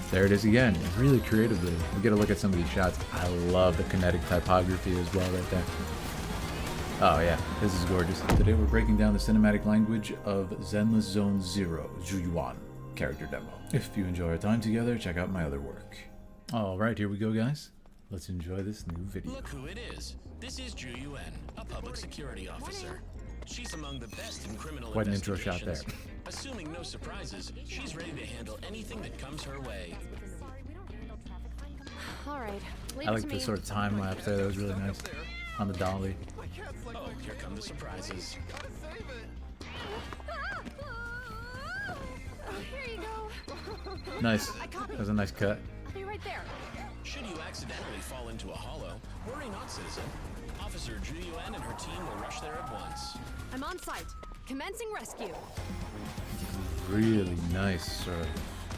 There it is again, really creatively. We get a look at some of these shots. I love the kinetic typography as well right there. Oh yeah, this is gorgeous. Today we're breaking down the cinematic language of Zenless Zone Zero, Zhuyuan character demo. If you enjoy our time together, check out my other work. Alright, here we go guys. Let's enjoy this new video. Look who it is. This is Zhu Yuan, a public security officer. She's among the best in criminal Quite an intro shot investigations. there. Assuming no surprises, she's ready to handle anything that comes her way. All right, leave I it like to the me. sort of time lapse there, that was really nice. On the dolly. Oh, here come the surprises. Here you go. Nice. I copy. That was a nice cut. I'll be right there. Should you accidentally fall into a hollow, worry not, citizen. Officer Zhu Yuan and her team will rush there at once. I'm on site. Commencing rescue. Really nice sort of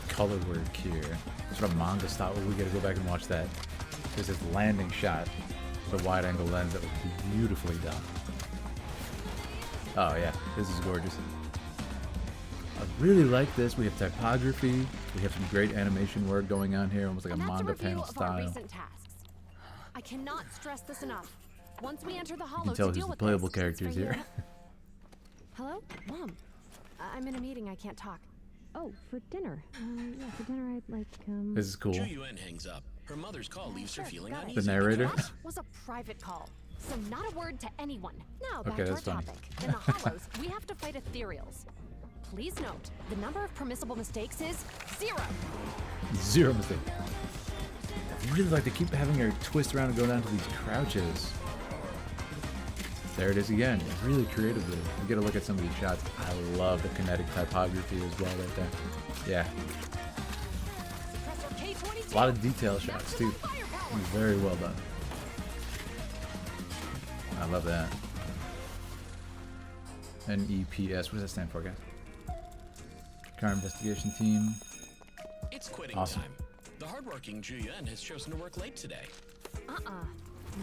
color work here. Sort of manga style. We gotta go back and watch that. There's this landing shot, the wide angle lens that was beautifully done. Oh yeah, this is gorgeous. I really like this. We have typography. We have some great animation work going on here, almost like a And that's manga review panel of our style. recent tasks. I cannot stress this enough. Once we enter the You hollow can tell to who's deal the with playable this, characters it's for here. you. Hello, Mom. I'm in a meeting. I can't talk. Oh, for dinner. Yeah, for dinner I'd like This is cool. Zhu Yuan hangs up. Her mother's call leaves her feeling got it. uneasy. The narrator. That was a private call, so not a word to anyone. Now back Okay, to our that's funny. topic. In the hollows, we have to fight ethereals. Please note, the number of permissible mistakes is 0. Zero mistake. I really like to keep having her twist around and go down to these crouches. There it is again, really creatively. We get a look at some of these shots. I love the kinetic typography as well right there. Yeah, Suppressor K-22. a lot of detail shots too. Maximum firepower. Very well done. I love that. NEPS, what does that stand for, guys? Car investigation team. It's quitting Awesome. time. The hardworking Zhu Yuan has chosen to work late today.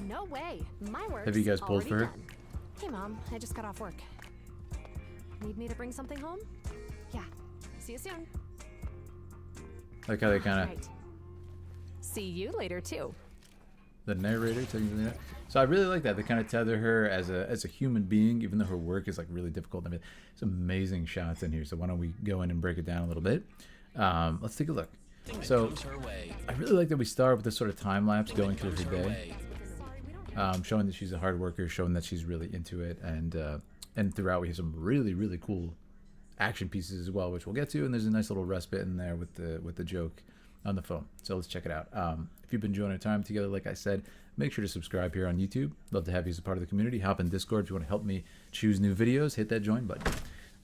No way. My work. Have you guys pulled for her? Hey, Mom. I just got off work. Need me to bring something home? Yeah. See you soon. Like how they kind of Right. See you later too. the narrator telling you that. So I really like that. They kind of tether her as a human being, even though her work is like really difficult. I mean, it's amazing shots in here. So why don't we go in and break it down a little bit? Let's take a look. Thing that So comes her way. I really like that we start with this sort of time lapse Thing that going through comes her her day, way. showing that she's a hard worker, showing that she's really into it, and throughout we have some really cool action pieces as well, which we'll get to. And there's a nice little respite in there with the joke on the phone. So let's check it out. If you've been enjoying our time together, like I said, make sure to subscribe here on YouTube. Love to have you as a part of the community. Hop in Discord if you want to help me choose new videos. Hit that join button.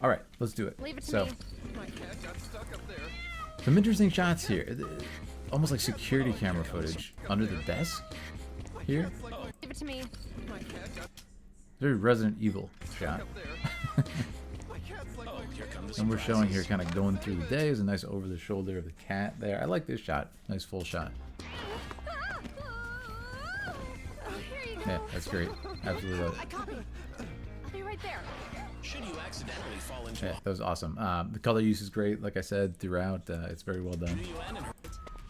All right, let's do it. Leave it to So me. some interesting shots here. Almost like security camera footage under the desk here. Leave it to me. Very Resident Evil shot. Oh, here come the And we're showing here surprises. kind of going through the day. There's a nice over the shoulder of the cat there. I like this shot. Nice full shot. Here you go. Yeah, that's great. Absolutely love I it. copy. I'll be right there. Should you accidentally fall into Yeah, a that was awesome. The color use is great. Like I said, throughout, it's very well done. Zhu Yuan and her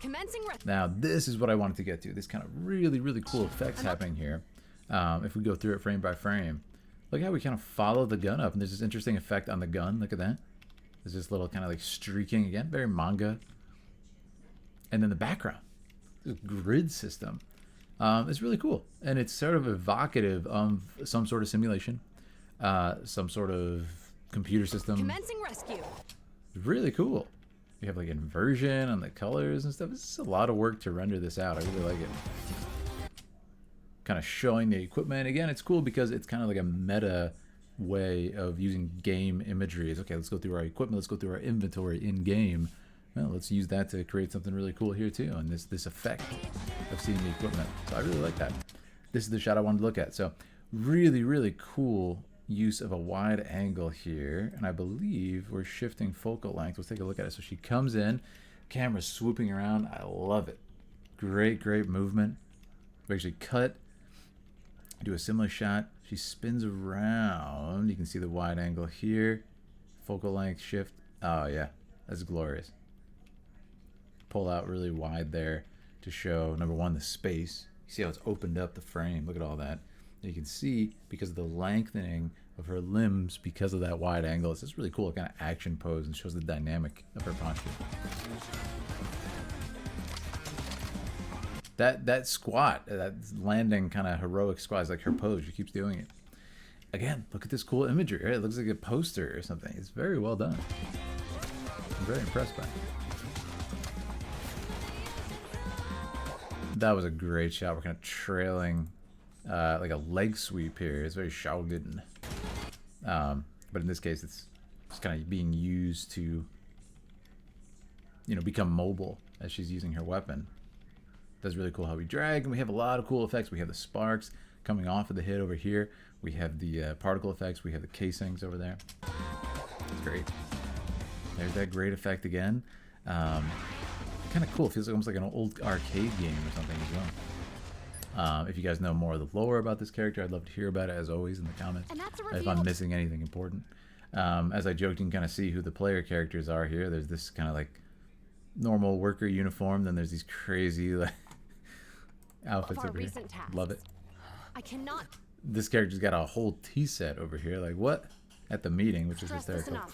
Commencing rescue. Now, this is what I wanted to get to. This kind of really cool effects happening here. If we go through it frame by frame, look how we kind of follow the gun up. And there's this interesting effect on the gun. Look at that. There's this little kind of like streaking again, very manga. And then the background, this grid system. It's really cool. And it's sort of evocative of some sort of simulation, some sort of computer system. Commencing rescue. Really cool. You have like inversion on the colors and stuff. It's a lot of work to render this out. I really like it. Kind of showing the equipment. Again, it's cool because it's kind of like a meta way of using game imagery. It's okay, let's go through our equipment, let's go through our inventory in game. Well, let's use that to create something really cool here too. And this effect of seeing the equipment. So I really like that. This is the shot I wanted to look at. So really cool use of a wide angle here, and I believe we're shifting focal length. Let's take a look at it. So she comes in, camera swooping around. I love it. Great movement. We actually cut, do a similar shot. She spins around. You can see the wide angle here. Focal length shift. Oh yeah, that's glorious. pull out really wide there to show, number one, the space. You see how it's opened up the frame. Look at all that. And you can see, because of the lengthening of her limbs, because of that wide angle, it's just really cool kind of action pose and shows the dynamic of her posture. That squat, that landing kind of heroic squat is like her pose. She keeps doing it. Again, look at this cool imagery. Right? It looks like a poster or something. It's very well done. I'm very impressed by it. That was a great shot. We're kind of trailing like a leg sweep here. It's very Shogun. But in this case, it's kind of being used to, you know, become mobile as she's using her weapon. That's really cool how we drag, and we have a lot of cool effects. We have the sparks coming off of the hit over here. We have the particle effects. We have the casings over there. It's great. There's that great effect again. Kind of cool. It feels almost like an old arcade game or something as well. If you guys know more of the lore about this character, I'd love to hear about it, as always, in the comments. And that's a If reveal. I'm missing anything important. As I joked, you can kind of see who the player characters are here. There's this kind of like normal worker uniform. Then there's these crazy like outfits For over here. recent tasks. Love it. I cannot This character's got a whole tea set over here. Like, what? At the meeting, which is stress this hysterical.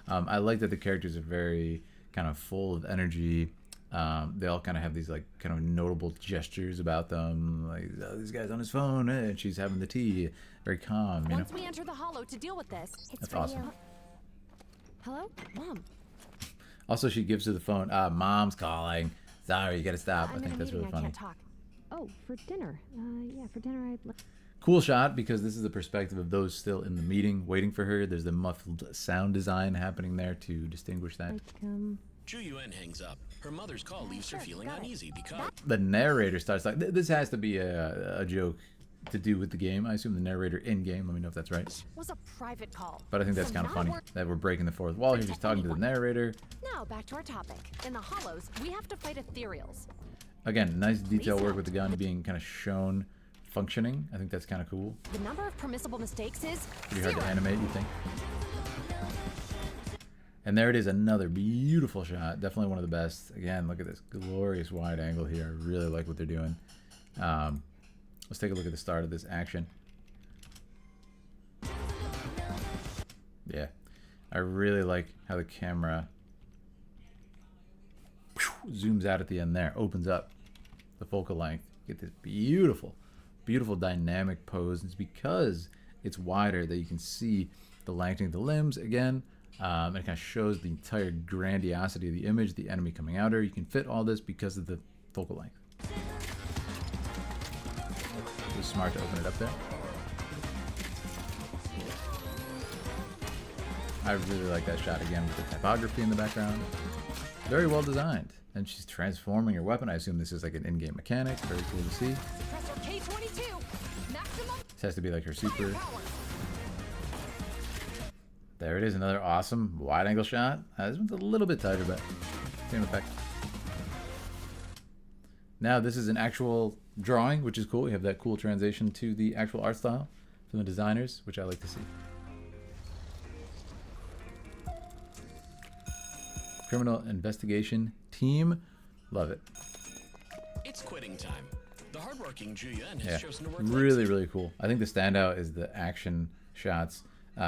enough. I like that the characters are very kind of full of energy. They all kind of have these like kind of notable gestures about them. Like, oh, this guy's on his phone, and she's having the tea. Very calm, you know? Once we enter the hollow to deal with this, it's That's for awesome. you. Hello, Mom. Also, she gives her the phone. Mom's calling. Sorry, you gotta stop. I I'm in think a that's meeting. really I funny. can't talk. Oh, for dinner. Yeah, for dinner I'd. Cool shot, because this is the perspective of those still in the meeting waiting for her. There's the muffled sound design happening there to distinguish that. Zhu Yuan hangs up. Her mother's call leaves her Sure, feeling got it. uneasy because The narrator starts like, this has to be a joke to do with the game. I assume the narrator in game. Let me know if that's right. Was a private call. But I think that's So kind of not funny work- that we're breaking the fourth wall here. She's talking to the narrator. Now back to our topic. In the hollows, we have to fight ethereals. Again, nice detail work with the gun being kind of shown functioning. I think that's kind of cool. The number of permissible mistakes is Pretty hard to 0. animate, you think? And there it is, another beautiful shot. Definitely one of the best. Again, look at this glorious wide angle here. I really like what they're doing. Let's take a look at the start of this action. Yeah, I really like how the camera zooms out at the end there, opens up the focal length. Get this beautiful, beautiful dynamic pose. It's because it's wider that you can see the lengthening of the limbs again. It kind of shows the entire grandiosity of the image, the enemy coming out her. You can fit all this because of the focal length. It was smart to open it up there. I really like that shot again with the typography in the background. Very well designed. And she's transforming her weapon. I assume this is like an in-game mechanic. Very cool to see. Suppressor K22. Maximum This has to be like her super. firepower. There it is, another awesome wide-angle shot. This one's a little bit tighter, but same effect. Now this is an actual drawing, which is cool. We have that cool transition to the actual art style from the designers, which I like to see. Criminal investigation team. Love it. it's quitting time. The hardworking Zhu Yuan has Yeah, chosen to work late. really, really cool. I think the standout is the action shots.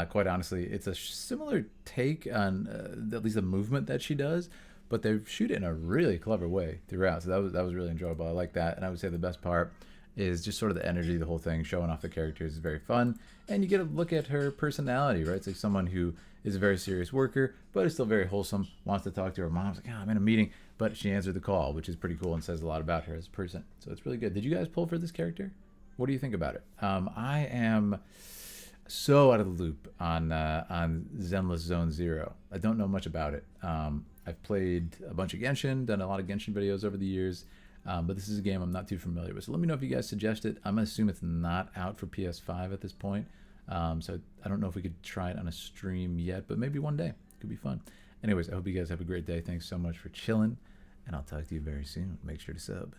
Quite honestly, it's a similar take on at least the movement that she does, but they shoot it in a really clever way throughout. So that was really enjoyable. I like that, and I would say the best part is just sort of the energy, the whole thing, showing off the characters is very fun, and you get a look at her personality, right? It's like someone who is a very serious worker, but is still very wholesome, wants to talk to her mom. It's like, oh, I'm in a meeting, but she answered the call, which is pretty cool and says a lot about her as a person. So it's really good. Did you guys pull for this character? What do you think about it? I am so out of the loop on Zenless Zone Zero. I don't know much about it. I've played a bunch of Genshin, done a lot of Genshin videos over the years, but this is a game I'm not too familiar with. So let me know if you guys suggest it. I'm gonna assume it's not out for PS5 at this point, so I don't know if we could try it on a stream yet, but maybe one day. It could be fun. Anyways, I hope you guys have a great day. Thanks so much for chilling, and I'll talk to you very soon. Make sure to sub.